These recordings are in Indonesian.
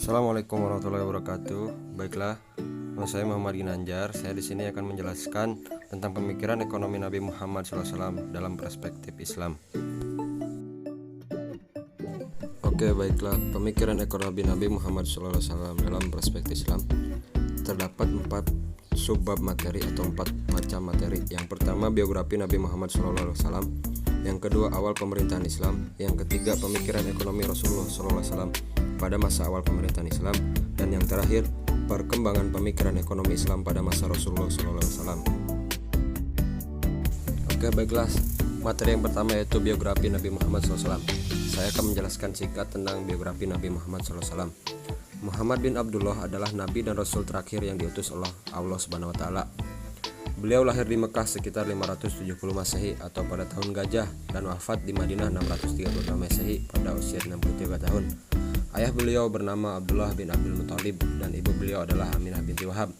Assalamualaikum warahmatullahi wabarakatuh. Baiklah, nama saya Muhammad Ginanjar. Saya di sini akan menjelaskan tentang pemikiran ekonomi Nabi Muhammad SAW dalam perspektif Islam. Oke, baiklah, pemikiran ekonomi Nabi Muhammad SAW dalam perspektif Islam terdapat 4 subbab materi atau 4 macam materi. Yang pertama, biografi Nabi Muhammad SAW. Yang kedua, awal pemerintahan Islam. Yang ketiga, pemikiran ekonomi Rasulullah SAW pada masa awal pemerintahan Islam. Dan yang terakhir, perkembangan pemikiran ekonomi Islam pada masa Rasulullah SAW. Oke, baiklah, materi yang pertama yaitu biografi Nabi Muhammad SAW. Saya akan menjelaskan singkat tentang biografi Nabi Muhammad SAW. Muhammad bin Abdullah adalah Nabi dan Rasul terakhir yang diutus oleh Allah Subhanahu Wa Taala. Beliau lahir di Mekah sekitar 570 Masehi atau pada tahun Gajah dan wafat di Madinah 632 Masehi pada usia 63 tahun. Ayah beliau bernama Abdullah bin Abdul Muthalib dan ibu beliau adalah Aminah binti Wahab.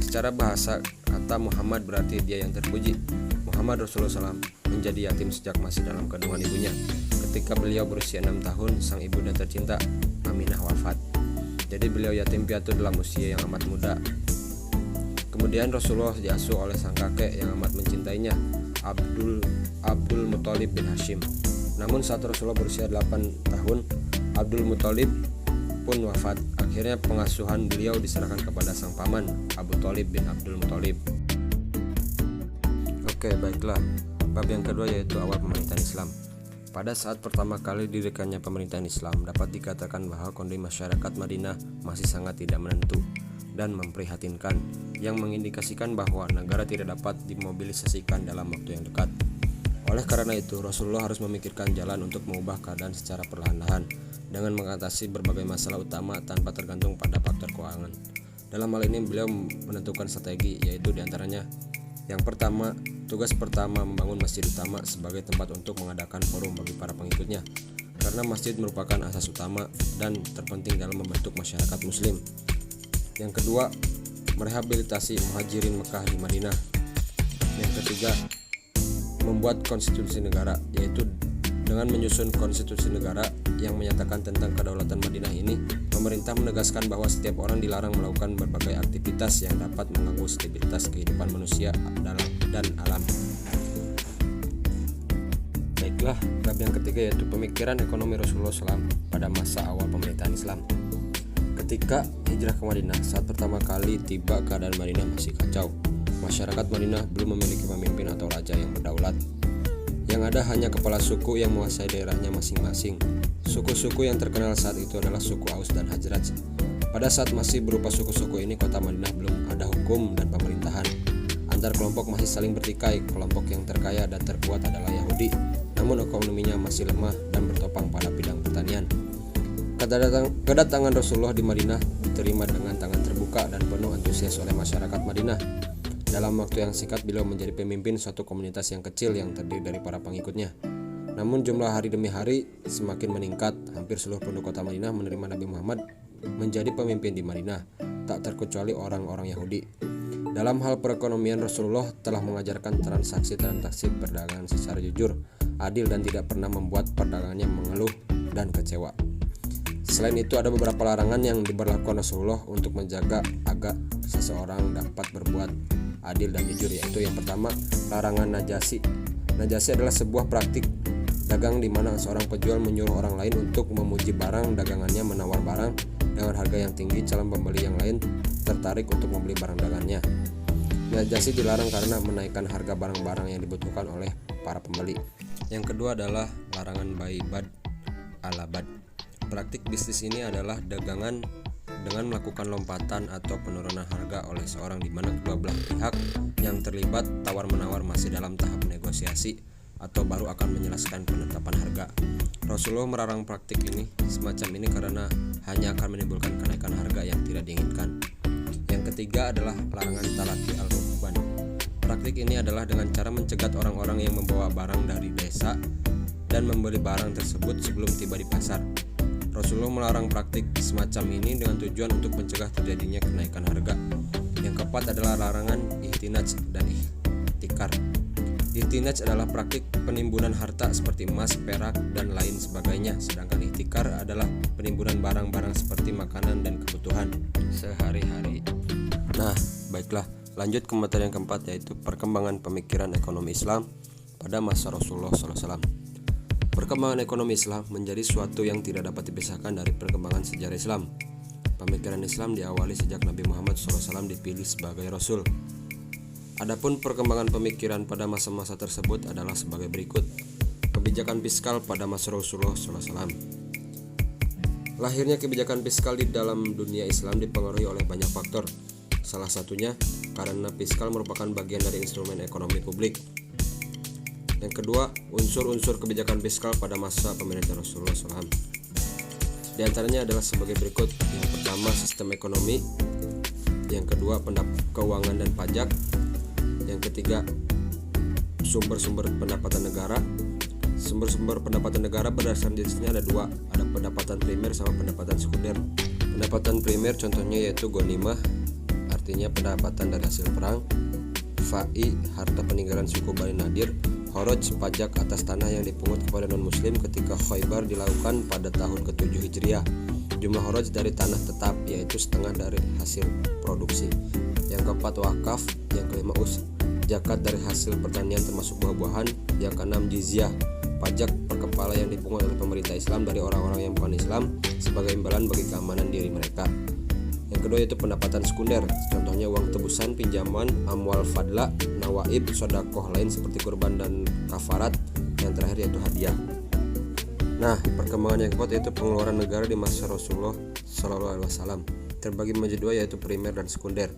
Secara bahasa, kata Muhammad berarti dia yang terpuji. Muhammad Rasulullah SAW menjadi yatim sejak masih dalam kandungan ibunya. Ketika beliau berusia 6 tahun, sang ibunda tercinta Aminah wafat. Jadi beliau yatim piatu dalam usia yang amat muda. Kemudian Rasulullah diasuh oleh sang kakek yang amat mencintainya, Abdul Muthalib bin Hashim. Namun saat Rasulullah berusia 8 tahun, Abdul Muthalib pun wafat. Akhirnya pengasuhan beliau diserahkan kepada sang paman, Abu Thalib bin Abdul Muthalib. Oke, baiklah. Bab yang kedua yaitu awal pemerintahan Islam. Pada saat pertama kali didirikannya pemerintahan Islam, dapat dikatakan bahwa kondisi masyarakat Madinah masih sangat tidak menentu dan memprihatinkan, yang mengindikasikan bahwa negara tidak dapat dimobilisasikan dalam waktu yang dekat. Oleh karena itu, Rasulullah harus memikirkan jalan untuk mengubah keadaan secara perlahan-lahan dengan mengatasi berbagai masalah utama tanpa tergantung pada faktor keuangan. Dalam hal ini beliau menentukan strategi, yaitu diantaranya yang pertama, tugas pertama membangun masjid utama sebagai tempat untuk mengadakan forum bagi para pengikutnya, karena masjid merupakan asas utama dan terpenting dalam membentuk masyarakat muslim. Yang kedua, merehabilitasi muhajirin Mekah di Madinah. Yang ketiga, membuat konstitusi negara, yaitu dengan menyusun konstitusi negara yang menyatakan tentang kedaulatan Madinah ini, pemerintah menegaskan bahwa setiap orang dilarang melakukan berbagai aktivitas yang dapat mengganggu stabilitas kehidupan manusia dan alam. Baiklah, bab yang ketiga yaitu pemikiran ekonomi Rasulullah SAW pada masa awal pemerintahan Islam. Ketika hijrah ke Madinah, saat pertama kali tiba, keadaan Madinah masih kacau. Masyarakat Madinah belum memiliki pemimpin atau raja yang berdaulat. Yang ada hanya kepala suku yang menguasai daerahnya masing-masing. Suku-suku yang terkenal saat itu adalah suku Aus dan Hajraj. Pada saat masih berupa suku-suku ini, kota Madinah belum ada hukum dan pemerintahan. Antar kelompok masih saling bertikai. Kelompok yang terkaya dan terkuat adalah Yahudi, namun ekonominya masih lemah dan bertopang pada bidang pertanian. Kedatangan Rasulullah di Madinah diterima dengan tangan terbuka dan penuh antusias oleh masyarakat Madinah. Dalam waktu yang singkat, beliau menjadi pemimpin suatu komunitas yang kecil yang terdiri dari para pengikutnya. Namun jumlah hari demi hari semakin meningkat. Hampir seluruh penduduk kota Madinah menerima Nabi Muhammad menjadi pemimpin di Madinah, tak terkecuali orang-orang Yahudi. Dalam hal perekonomian, Rasulullah telah mengajarkan transaksi perdagangan secara jujur, adil dan tidak pernah membuat perdagangannya mengeluh dan kecewa. Selain itu, ada beberapa larangan yang diberlakukan Rasulullah untuk menjaga agar seseorang dapat berbuat adil dan jujur, yaitu yang pertama, larangan najasi. Najasi adalah sebuah praktik dagang di mana seorang penjual menyuruh orang lain untuk memuji barang dagangannya, menawar barang dengan harga yang tinggi. Calon pembeli yang lain tertarik untuk membeli barang dagangannya. Najasi dilarang karena menaikkan harga barang-barang yang dibutuhkan oleh para pembeli. Yang kedua adalah larangan baibad alabad. Praktik bisnis ini adalah dagangan dengan melakukan lompatan atau penurunan harga oleh seorang di mana kedua belah pihak yang terlibat tawar-menawar masih dalam tahap negosiasi atau baru akan menjelaskan penetapan harga. Rasulullah melarang praktik ini semacam ini karena hanya akan menimbulkan kenaikan harga yang tidak diinginkan. Yang ketiga adalah larangan talaki al-rukban. Praktik ini adalah dengan cara mencegat orang-orang yang membawa barang dari desa dan membeli barang tersebut sebelum tiba di pasar. Rasulullah melarang praktik semacam ini dengan tujuan untuk mencegah terjadinya kenaikan harga. Yang keempat adalah larangan ihtinaj dan ihtikar. Ihtinaj adalah praktik penimbunan harta seperti emas, perak, dan lain sebagainya, sedangkan ihtikar adalah penimbunan barang-barang seperti makanan dan kebutuhan sehari-hari. Nah, baiklah, lanjut ke materi yang keempat, yaitu perkembangan pemikiran ekonomi Islam pada masa Rasulullah SAW. Perkembangan ekonomi Islam menjadi suatu yang tidak dapat dipisahkan dari perkembangan sejarah Islam. Pemikiran Islam diawali sejak Nabi Muhammad SAW dipilih sebagai Rasul. Adapun perkembangan pemikiran pada masa-masa tersebut adalah sebagai berikut. Kebijakan fiskal pada masa Rasulullah SAW. Lahirnya kebijakan fiskal di dalam dunia Islam dipengaruhi oleh banyak faktor. Salah satunya karena fiskal merupakan bagian dari instrumen ekonomi publik. Yang kedua, unsur-unsur kebijakan fiskal pada masa pemerintahan Rasulullah SAW. Di antaranya adalah sebagai berikut. Yang pertama, sistem ekonomi. Yang kedua, keuangan dan pajak. Yang ketiga, sumber-sumber pendapatan negara. Sumber-sumber pendapatan negara berdasarkan jenisnya ada dua, ada pendapatan primer sama pendapatan sekunder. Pendapatan primer contohnya yaitu ghanimah, artinya pendapatan dari hasil perang. Fa'i, harta peninggalan suku Bani Nadir. Kharaj, pajak atas tanah yang dipungut kepada non-muslim ketika Khaybar dilakukan pada tahun ke-7 Hijriah. Jumlah kharaj dari tanah tetap, yaitu setengah dari hasil produksi. Yang keempat, wakaf. Yang kelima, zakat dari hasil pertanian termasuk buah-buahan. Yang keenam, jizyah, pajak per kepala yang dipungut oleh pemerintah Islam dari orang-orang yang bukan Islam sebagai imbalan bagi keamanan diri mereka. Yang kedua yaitu pendapatan sekunder, contohnya uang tebusan, pinjaman, amwal fadla, nawaib, sodakoh lain seperti kurban dan kafarat. Yang terakhir yaitu hadiah. Nah, perkembangan yang keempat yaitu pengeluaran negara di masa Rasulullah SAW terbagi menjadi dua, yaitu primer dan sekunder.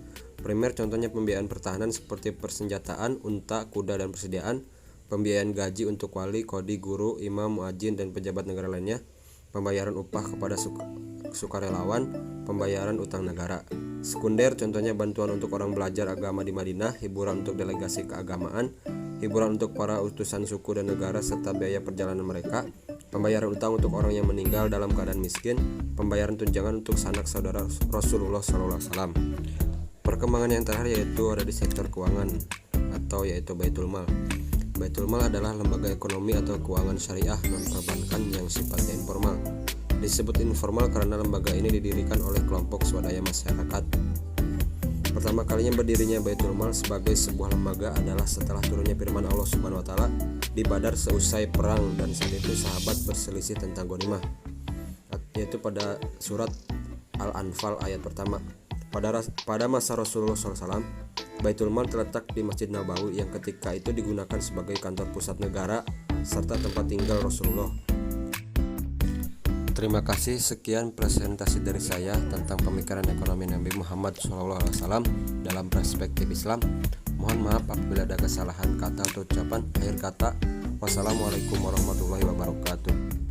Primer contohnya pembiayaan pertahanan seperti persenjataan, unta, kuda, dan persediaan, pembiayaan gaji untuk wali, kodi, guru, imam, muadzin, dan pejabat negara lainnya, pembayaran upah kepada sukarelawan, pembayaran utang negara. Sekunder contohnya bantuan untuk orang belajar agama di Madinah, hiburan untuk delegasi keagamaan, hiburan untuk para utusan suku dan negara serta biaya perjalanan mereka, pembayaran utang untuk orang yang meninggal dalam keadaan miskin, pembayaran tunjangan untuk sanak saudara Rasulullah SAW. Perkembangan yang terakhir yaitu ada di sektor keuangan atau yaitu Baitul Mal. Baitul Mal adalah lembaga ekonomi atau keuangan syariah non-perbankan yang sifatnya informal. Disebut informal karena lembaga ini didirikan oleh kelompok swadaya masyarakat. Pertama kalinya berdirinya Baitul Mal sebagai sebuah lembaga adalah setelah turunnya firman Allah Subhanahu wa taala di Badar seusai perang, dan saat itu sahabat berselisih tentang ghanimah, yaitu pada surat Al-Anfal ayat pertama. Pada masa Rasulullah SAW, Baitul Mal terletak di Masjid Nabawi yang ketika itu digunakan sebagai kantor pusat negara serta tempat tinggal Rasulullah. Terima kasih, sekian presentasi dari saya tentang pemikiran ekonomi Nabi Muhammad SAW dalam perspektif Islam. Mohon maaf apabila ada kesalahan kata atau ucapan. Akhir kata, wassalamualaikum warahmatullahi wabarakatuh.